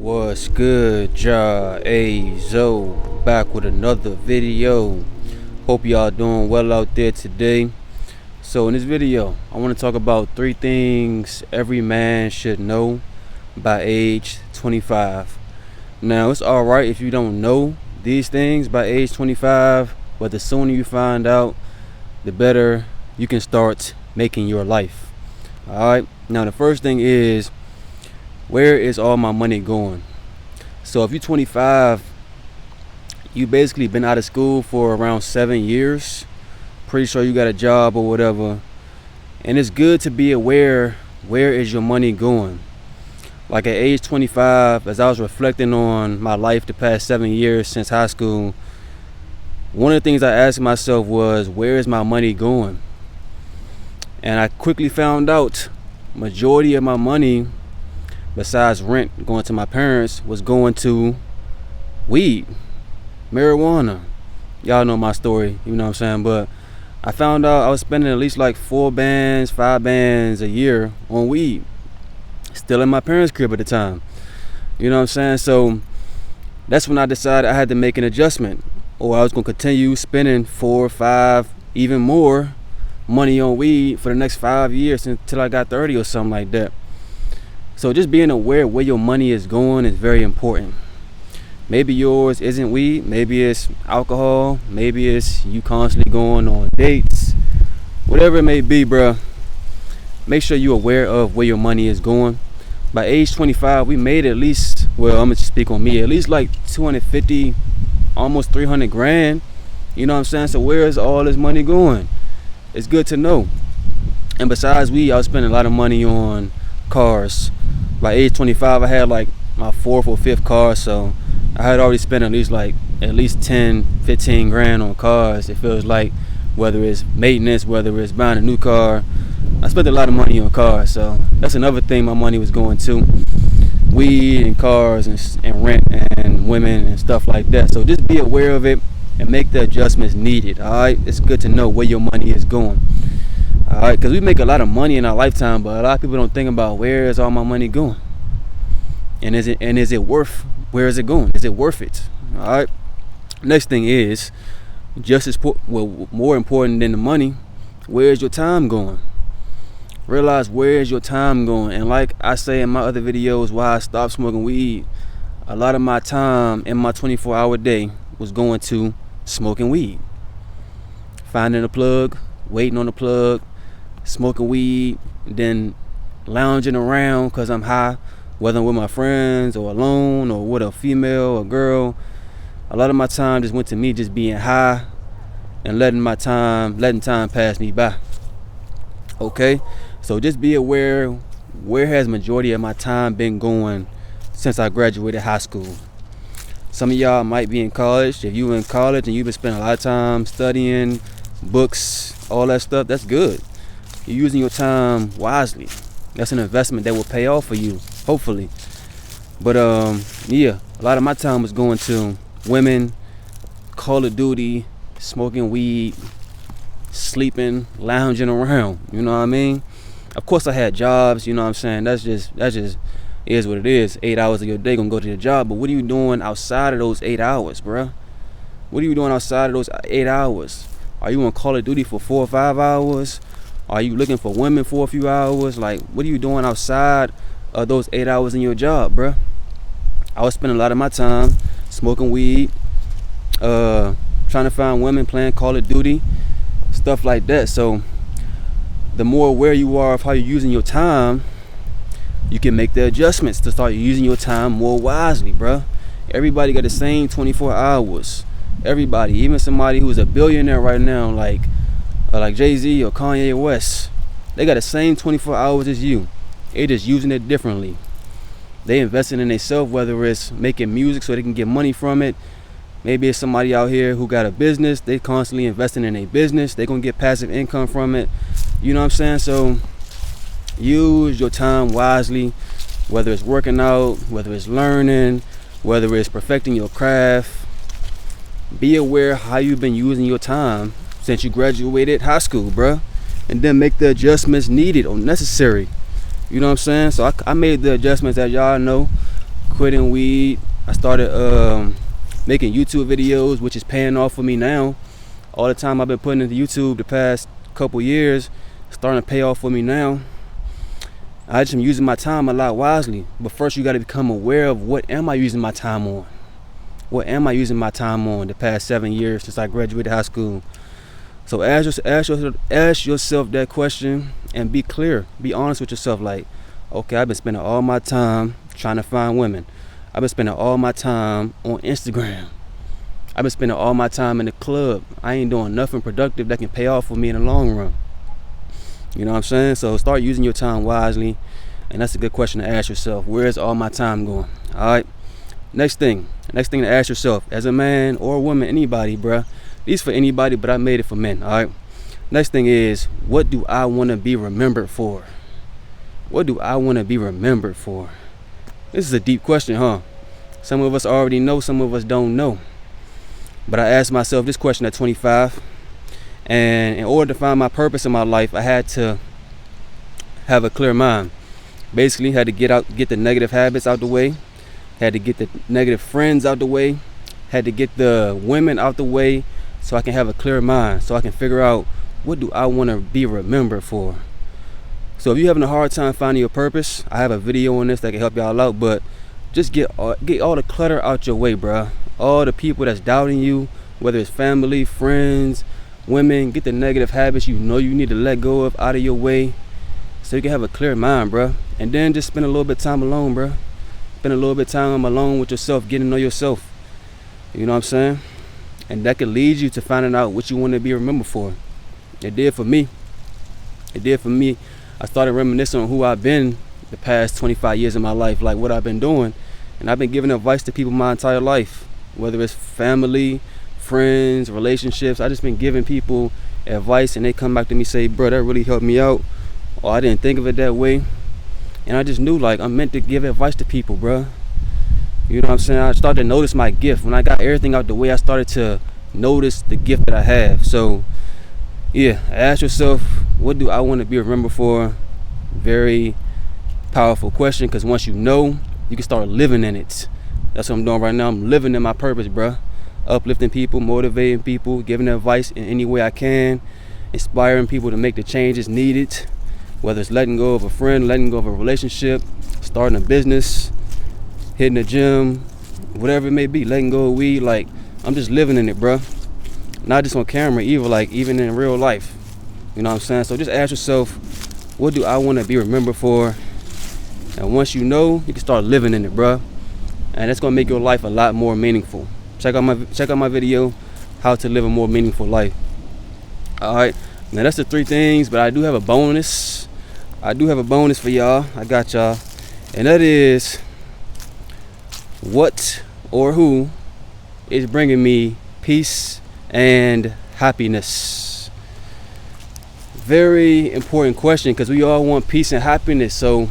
What's good, ayezo, back with another video. Hope y'all doing well out there today. So in this video, I want to talk about 3 things every man should know by age 25. Now, it's alright if you don't know these things by age 25, but the sooner you find out, the better you can start making your life. Alright, now the first thing is, where is all my money going? So if you're 25, you basically been out of school for around 7 years. Pretty sure you got a job or whatever. And it's good to be aware, where is your money going? Like at age 25, as I was reflecting on my life the past 7 years since high school, one of the things I asked myself was, where is my money going? And I quickly found out majority of my money, besides rent going to my parents, was going to weed, marijuana. Y'all know my story, you know what I'm saying? But I found out I was spending at least like 4 bands, 5 bands a year on weed, still in my parents' crib at the time. You know what I'm saying? So that's when I decided I had to make an adjustment, or I was going to continue spending 4, 5, even more money on weed for the next 5 years until I got 30 or something like that. So just being aware where your money is going is very important. Maybe yours isn't weed, maybe it's alcohol, maybe it's you constantly going on dates, whatever it may be, bruh. Make sure you're aware of where your money is going. By age 25, we made at least, well, I'm gonna speak on me, at least like 250, almost 300 grand. You know what I'm saying? So where is all this money going? It's good to know. And besides weed, I was spending a lot of money on cars. By age 25, I had like my 4th or 5th car, so I had already spent at least 10, 15 grand on cars. It feels like, whether it's maintenance, whether it's buying a new car, I spent a lot of money on cars. So that's another thing my money was going to: weed and cars and rent and women and stuff like that. So just be aware of it and make the adjustments needed. All right, it's good to know where your money is going. All right, because we make a lot of money in our lifetime, but a lot of people don't think about, where is all my money going, and is it worth? Where is it going? Is it worth it? All right. Next thing is, more important than the money, where is your time going? Realize, where is your time going? And like I say in my other videos, why I stopped smoking weed, a lot of my time in my 24-hour day was going to smoking weed, finding a plug, waiting on the plug, smoking weed, then lounging around because I'm high, whether I'm with my friends or alone or with a female or girl. A lot of my time just went to me just being high and letting time pass me by. Okay, so just be aware, where has majority of my time been going since I graduated high school? Some of y'all might be in college. If you in college and you've been spending a lot of time studying, books, all that stuff, that's good. You're using your time wisely. That's an investment that will pay off for you, hopefully. But yeah, a lot of my time was going to women, Call of Duty, smoking weed, sleeping, lounging around. You know what I mean? Of course I had jobs, you know what I'm saying? That's just is what it is. 8 hours of your day gonna go to your job, but what are you doing outside of those 8 hours, bruh? What are you doing outside of those 8 hours? Are you on Call of Duty for 4 or 5 hours? Are you looking for women for a few hours? Like, what are you doing outside of those 8 hours in your job, bruh? I was spending a lot of my time smoking weed, trying to find women, playing Call of Duty, stuff like that. So the more aware you are of how you're using your time, you can make the adjustments to start using your time more wisely, bruh. Everybody got the same 24 hours. Everybody, even somebody who's a billionaire right now, like Jay-Z or Kanye West, they got the same 24 hours as you. They just using it differently. They investing in themselves, whether it's making music so they can get money from it. Maybe it's somebody out here who got a business. They constantly investing in a business. They gonna get passive income from it. You know what I'm saying? So use your time wisely, whether it's working out, whether it's learning, whether it's perfecting your craft. Be aware how you've been using your time since you graduated high school, bruh, and then make the adjustments needed or necessary. You know what I'm saying? So I made the adjustments that y'all know quitting weed. I started making YouTube videos, which is paying off for me now. All the time I've been putting into YouTube the past couple years, starting to pay off for me now. I just am using my time a lot wisely. But first you got to become aware of what am I using my time on? What am I using my time on the past 7 years since I graduated high school? So ask yourself that question and be clear. Be honest with yourself. Like, okay, I've been spending all my time trying to find women. I've been spending all my time on Instagram. I've been spending all my time in the club. I ain't doing nothing productive that can pay off for me in the long run. You know what I'm saying? So start using your time wisely. And that's a good question to ask yourself. Where's all my time going? All right. Next thing to ask yourself, as a man or a woman, anybody, bruh. These for anybody, but I made it for men. All right. Next thing is, what do I want to be remembered for? What do I want to be remembered for? This is a deep question, huh? Some of us already know, some of us don't know. But I asked myself this question at 25. And in order to find my purpose in my life, I had to have a clear mind. Basically, had to get the negative habits out the way. Had to get the negative friends out the way. Had to get the women out the way so I can have a clear mind. So I can figure out, what do I want to be remembered for? So if you're having a hard time finding your purpose, I have a video on this that can help y'all out. But just get all the clutter out your way, bruh. All the people that's doubting you, whether it's family, friends, women, get the negative habits you know you need to let go of out of your way so you can have a clear mind, bruh. And then just spend a little bit of time alone, bruh. Spend a little bit of time alone with yourself, getting to know yourself. You know what I'm saying? And that could lead you to finding out what you want to be remembered for. It did for me. I started reminiscing on who I've been the past 25 years of my life, like what I've been doing. And I've been giving advice to people my entire life, whether it's family, friends, relationships. I just been giving people advice, and they come back to me say, bro, that really helped me out, or I didn't think of it that way. And I just knew, like, I'm meant to give advice to people, bro. You know what I'm saying? I started to notice my gift. When I got everything out the way, I started to notice the gift that I have. So yeah, ask yourself, what do I want to be remembered for? Very powerful question, because once you know, you can start living in it. That's what I'm doing right now. I'm living in my purpose, bro. Uplifting people, motivating people, giving advice in any way I can, inspiring people to make the changes needed, whether it's letting go of a friend, letting go of a relationship, starting a business, hitting the gym, whatever it may be, letting go of weed. Like, I'm just living in it, bro. Not just on camera, even in real life. You know what I'm saying? So just ask yourself, what do I want to be remembered for? And once you know, you can start living in it, bro. And that's gonna make your life a lot more meaningful. Check out my video, how to live a more meaningful life. All right, now that's the 3 things, but I do have a bonus. For y'all. I got y'all, and that is, what or who is bringing me peace and happiness? Very important question, because we all want peace and happiness. So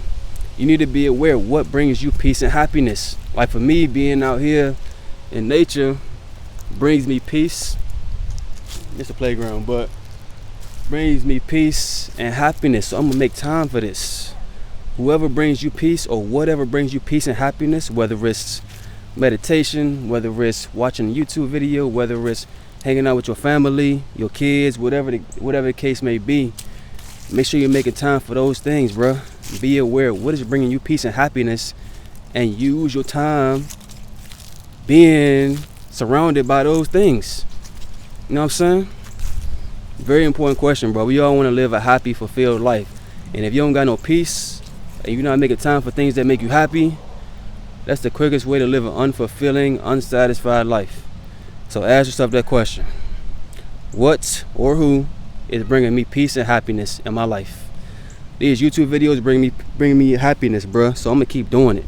you need to be aware what brings you peace and happiness. Like for me, being out here in nature brings me peace. It's a playground, but brings me peace and happiness. So I'm gonna make time for this. Whoever brings you peace, or whatever brings you peace and happiness, whether it's meditation, whether it's watching a YouTube video, whether it's hanging out with your family, your kids, whatever the case may be, make sure you're making time for those things, bro. Be aware of what is bringing you peace and happiness, and use your time being surrounded by those things. You know what I'm saying? Very important question, bro. We all want to live a happy, fulfilled life. And if you don't got no peace, and you're not making time for things that make you happy, that's the quickest way to live an unfulfilling, unsatisfied life. So ask yourself that question. What or who is bringing me peace and happiness in my life? These YouTube videos bring me happiness, bro. So I'm gonna keep doing it.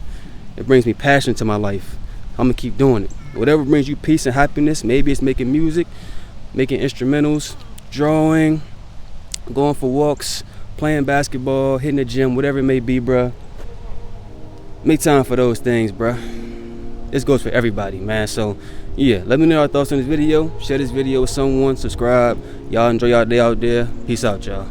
It brings me passion to my life. I'm gonna keep doing it. Whatever brings you peace and happiness, maybe it's making music, making instrumentals, drawing, going for walks, playing basketball, hitting the gym, whatever it may be, bro. Make time for those things, bro. This goes for everybody, man. So yeah, let me know your thoughts on this video. Share this video with someone. Subscribe. Y'all enjoy y'all day out there. Peace out, y'all.